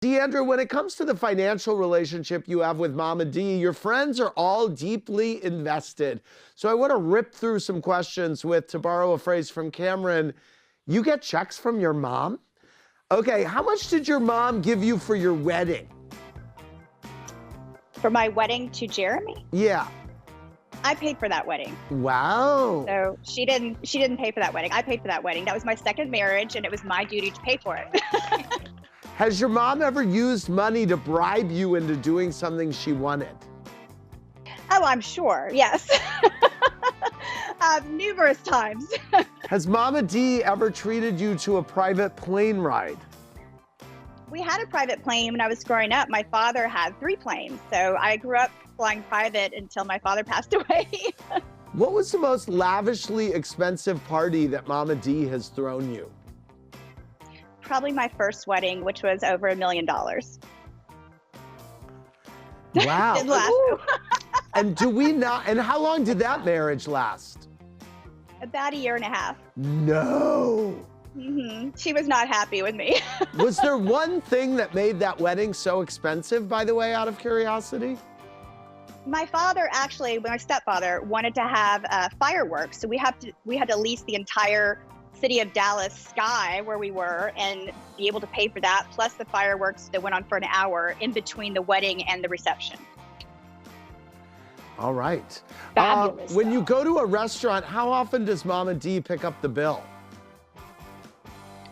Deandra, when it comes to the financial relationship you have with Mama Dee, your friends are all deeply invested. So I want to rip through some questions with, to borrow a phrase from Cameron, you get checks from your mom? Okay, how much did your mom give you for your wedding? For my wedding to Jeremy? Yeah. I paid for that wedding. Wow. So she didn't pay for that wedding. I paid for that wedding. That was my second marriage, and it was my duty to pay for it. Has your mom ever used money to bribe you into doing something she wanted? Oh, I'm sure. Yes. Numerous times. Has Mama Dee ever treated you to a private plane ride? We had a private plane when I was growing up. My father had 3 planes. So I grew up flying private until my father passed away. What was the most lavishly expensive party that Mama Dee has thrown you? Probably my first wedding, which was over $1 million. Wow. Didn't last. And and how long did that marriage last? About 1.5 years. No. She was not happy with me. Was there one thing that made that wedding so expensive, by the way, out of curiosity? My father actually, my stepfather, wanted to have fireworks. So we had to lease the entire city of Dallas sky where we were and be able to pay for that, plus the fireworks that went on for an hour in between the wedding and the reception. All right. Fabulous. When you go to a restaurant, how often does Mama Dee pick up the bill?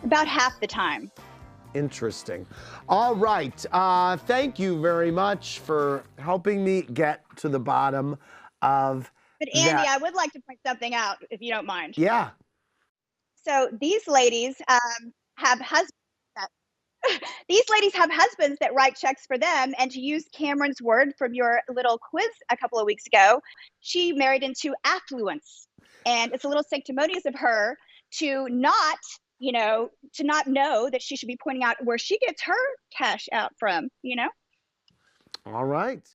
About half the time. Interesting. All right. Thank you very much for helping me get to the bottom of But Andy, that. I would like to point something out, if you don't mind. Yeah. So these ladies have husbands. These ladies have husbands that write checks for them. And to use Cameron's word from your little quiz a couple of weeks ago, she married into affluence. And it's a little sanctimonious of her to not know that she should be pointing out where she gets her cash out from, All right.